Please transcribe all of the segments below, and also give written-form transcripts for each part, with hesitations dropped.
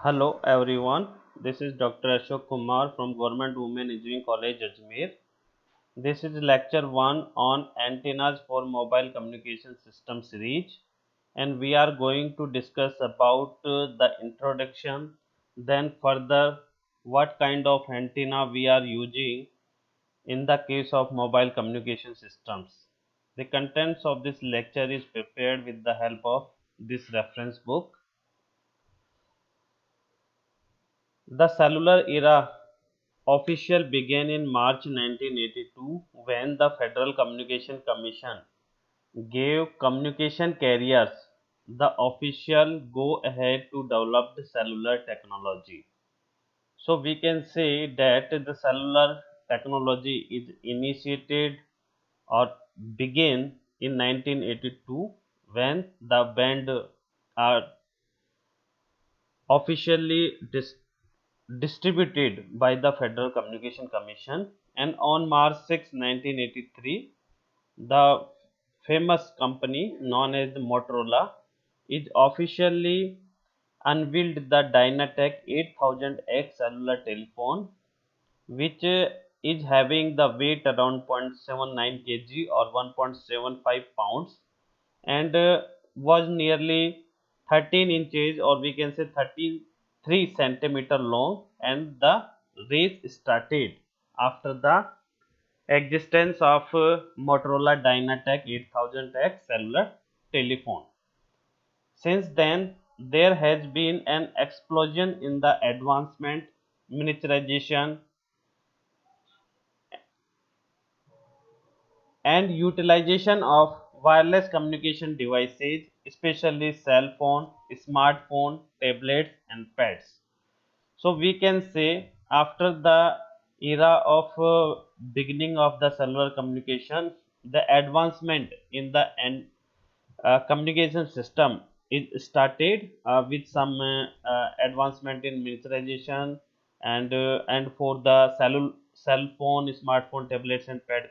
Hello everyone, this is Dr. Ashok Kumar from Government Women Engineering College Ajmer. This is lecture 1 on antennas for mobile communication system series, and we are going to discuss about the introduction, then further what kind of antenna we are using in the case of mobile communication systems. The contents of this lecture is prepared with the help of this reference book. The cellular era official began in March 1982 when the Federal Communication Commission gave communication carriers the official go ahead to develop the cellular technology. So we can say that the cellular technology is initiated or began in 1982 when the band are officially distributed by the Federal Communication Commission, and on March 6, 1983, the famous company known as Motorola is officially unveiled the Dynatec 8000X cellular telephone, which is having the weight around 0.79 kg or 1.75 pounds, and was nearly 13 inches, or we can say 33 centimeter long, and the race started after the existence of Motorola Dynatec 8000X cellular telephone. Since then, there has been an explosion in the advancement, miniaturization, and utilization of wireless communication devices, especially cell phone, smartphone, tablets, and pads. So we can say after the era of beginning of the cellular communication, the advancement in the communication system is started with some advancement in miniaturization and for the cell phone, smartphone, tablets, and pad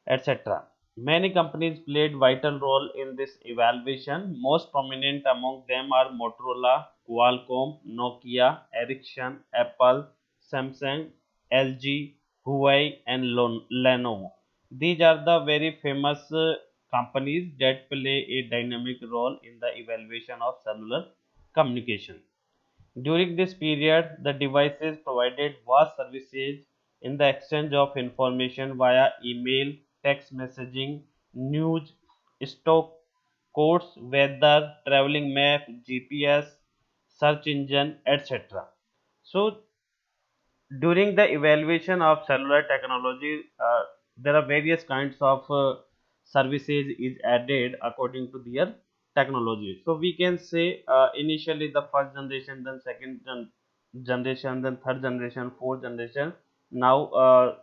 etc. Many companies played vital role in this evaluation. Most prominent among them are Motorola, Qualcomm, Nokia, Ericsson, Apple, Samsung, LG, Huawei, and Lenovo. These are the very famous companies that play a dynamic role in the evaluation of cellular communication. During this period, the devices provided vast services in the exchange of information via email, text messaging, news, stock codes, weather, traveling map, GPS, search engine, etc. So, during the evaluation of cellular technology, there are various kinds of services is added according to their technology. So we can say initially the first generation, then generation, then third generation, fourth generation. Now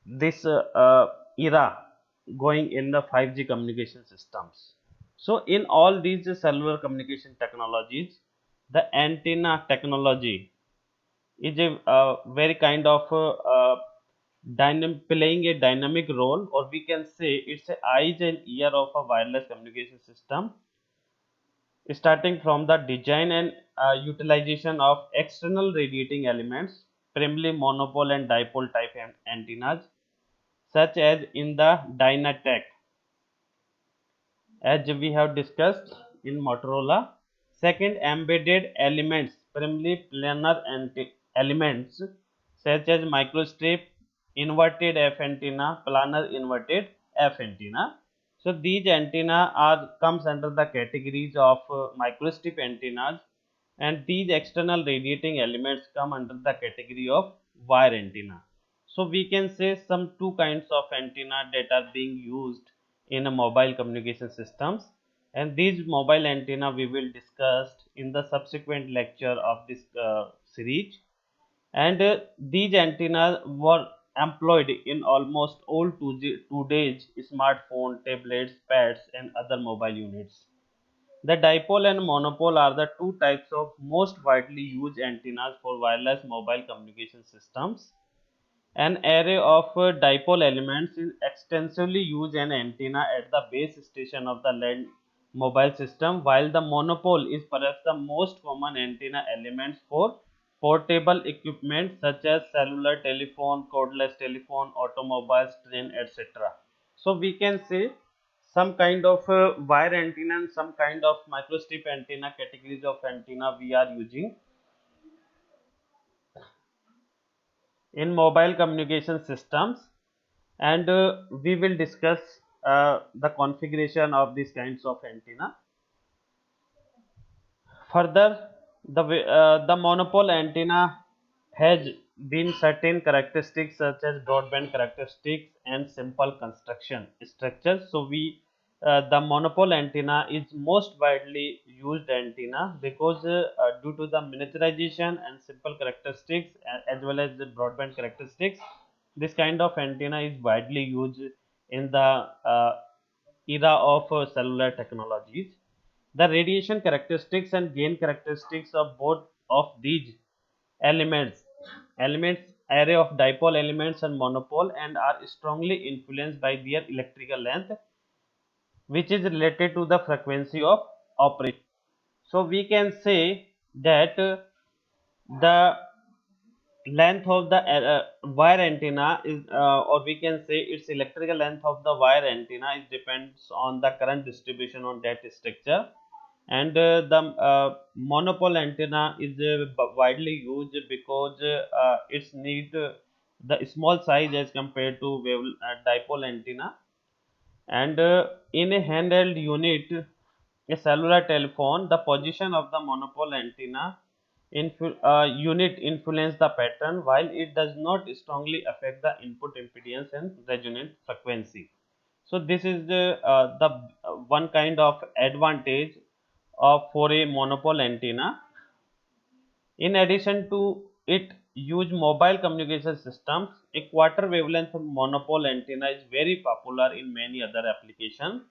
this era going in the 5G communication systems. So in all these cellular communication technologies, the antenna technology is a very kind of playing a dynamic role, or we can say it's a eyes and ear of a wireless communication system, starting from the design and utilization of external radiating elements, primarily monopole and dipole type antennas, such as in the Dynatec, as we have discussed in Motorola. Second, embedded elements, primarily planar elements such as microstrip, inverted F antenna, planar inverted F antenna. So these antenna are comes under the categories of microstrip antennas, and these external radiating elements come under the category of wire antenna. So we can say some two kinds of antenna that are being used in a mobile communication systems, and these mobile antenna we will discuss in the subsequent lecture of this series. And these antennas were employed in almost all today's smartphone, tablets, pads, and other mobile units. The dipole and monopole are the two types of most widely used antennas for wireless mobile communication systems. An array of dipole elements is extensively used an antenna at the base station of the mobile system, while the monopole is perhaps the most common antenna elements for portable equipment such as cellular telephone, cordless telephone, automobiles, train, etc. So we can say some kind of wire antenna and some kind of microstrip antenna categories of antenna we are using in mobile communication systems, and we will discuss the configuration of these kinds of antenna. Further, the monopole antenna has been certain characteristics such as broadband characteristics and simple construction structures. So the monopole antenna is most widely used antenna because due to the miniaturization and simple characteristics as well as the broadband characteristics, this kind of antenna is widely used in the era of cellular technologies. The radiation characteristics and gain characteristics of both of these elements elements array of dipole elements and monopole and are strongly influenced by their electrical length, which is related to the frequency of operation. So we can say that the length of the wire antenna is or we can say its electrical length of the wire antenna is depends on the current distribution on that structure, and the monopole antenna is widely used because it's need the small size as compared to dipole antenna, and in a handheld unit, a cellular telephone, the position of the monopole antenna unit influence the pattern, while it does not strongly affect the input impedance and resonant frequency. So this is the one kind of advantage of for a monopole antenna. In addition to it use mobile communication systems, a quarter wavelength monopole antenna is very popular in many other applications,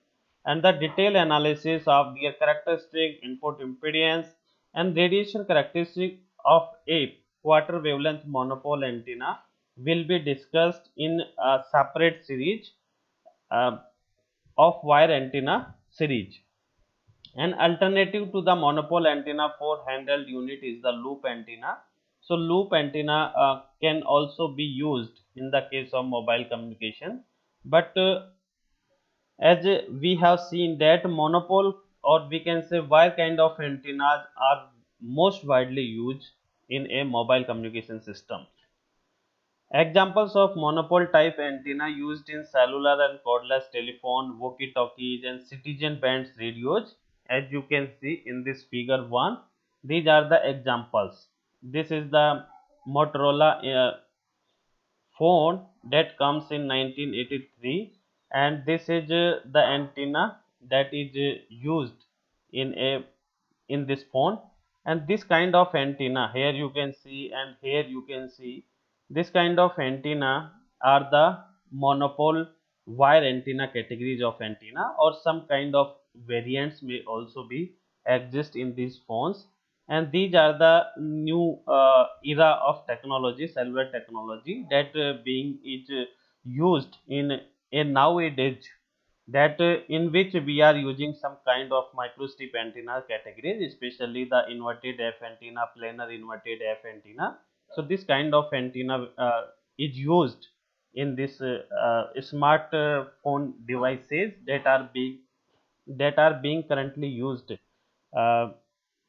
and the detailed analysis of their characteristic, input impedance, and radiation characteristic of a quarter wavelength monopole antenna will be discussed in a separate series uh, of wire antenna series. An alternative to the monopole antenna for handheld unit is the loop antenna. So loop antenna can also be used in the case of mobile communication, but as we have seen that monopole or we can say wire kind of antennas are most widely used in a mobile communication system. Examples of monopole type antenna used in cellular and cordless telephone, walkie-talkies and citizen bands radios. As you can see in this figure 1, these are the examples. This is the Motorola phone that comes in 1983, and this is the antenna that is used in a in this phone, and this kind of antenna here you can see and here you can see, this kind of antenna are the monopole wire antenna categories of antenna, or some kind of variants may also be exist in these phones, and these are the new era of technology, cellular technology, that being is used in a nowadays, that in which we are using some kind of microstrip antenna categories, especially the inverted F antenna, planar inverted F antenna. So this kind of antenna is used in this smart phone devices that are being currently used uh,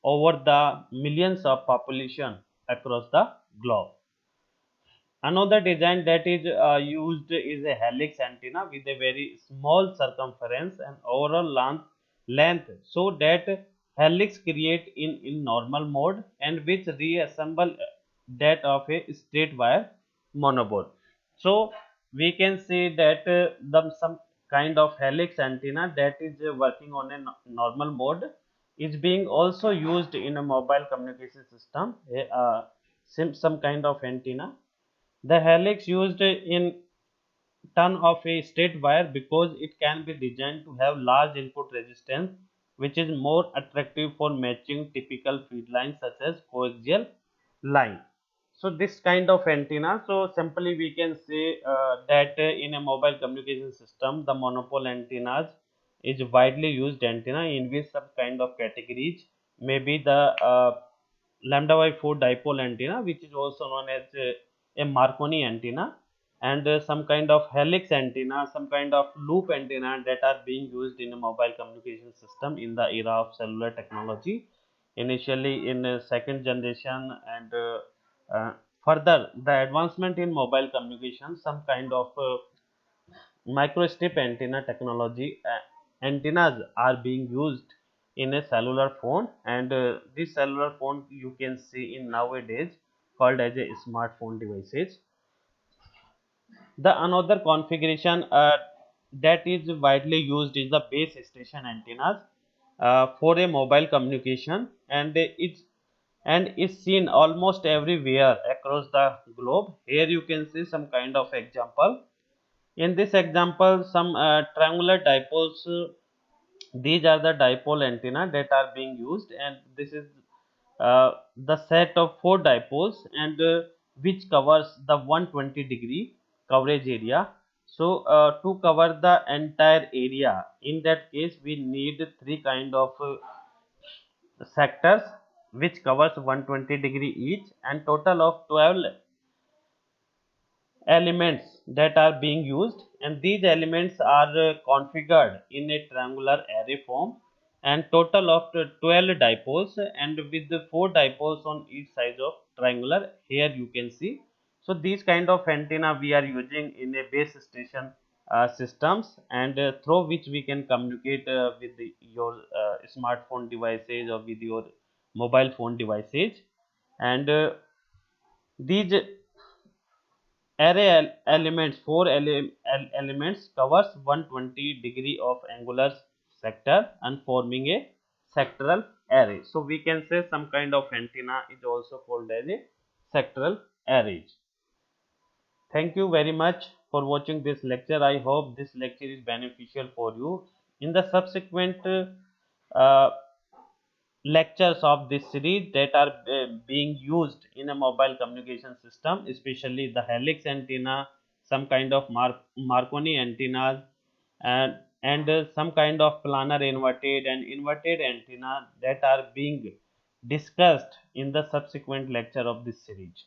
over the millions of population across the globe. Another design that is used is a helix antenna with a very small circumference and overall length, so that helix create in normal mode and which reassemble that of a straight wire monopole. So we can say that some kind of helix antenna that is working on a normal mode is being also used in a mobile communication system, some kind of antenna. The helix used in ton of a straight wire because it can be designed to have large input resistance, which is more attractive for matching typical feed lines such as coaxial line. So this kind of antenna, so simply we can say that in a mobile communication system, the monopole antennas is widely used antenna in which some kind of categories may be the lambda by 4 dipole antenna, which is also known as a Marconi antenna, and some kind of helix antenna, some kind of loop antenna that are being used in a mobile communication system in the era of cellular technology. Initially in second generation, and further the advancement in mobile communication, some kind of microstrip antenna technology antennas are being used in a cellular phone, and this cellular phone you can see in nowadays called as a smartphone devices. The another configuration that is widely used is the base station antennas for a mobile communication, and it's and is seen almost everywhere across the globe. Here you can see some kind of example. In this example, some triangular dipoles, these are the dipole antenna that are being used, and this is the set of four dipoles, and which covers the 120-degree coverage area. So to cover the entire area, in that case we need three kind of sectors which covers 120-degree each, and total of 12 elements that are being used, and these elements are configured in a triangular array form, and total of 12 dipoles, and with the 4 dipoles on each side of triangular. Here you can see, so these kind of antenna we are using in a base station systems, and through which we can communicate with your smartphone devices or with your mobile phone devices. And these array elements, four elements covers 120-degree of angular sector and forming a sectoral array. So we can say some kind of antenna is also called as a sectoral array. Thank you very much for watching this lecture. I hope this lecture is beneficial for you. In the subsequent uh, lectures of this series that are being used in a mobile communication system, especially the helix antenna, some kind of Marconi antennas, and some kind of planar inverted and inverted antenna that are being discussed in the subsequent lecture of this series.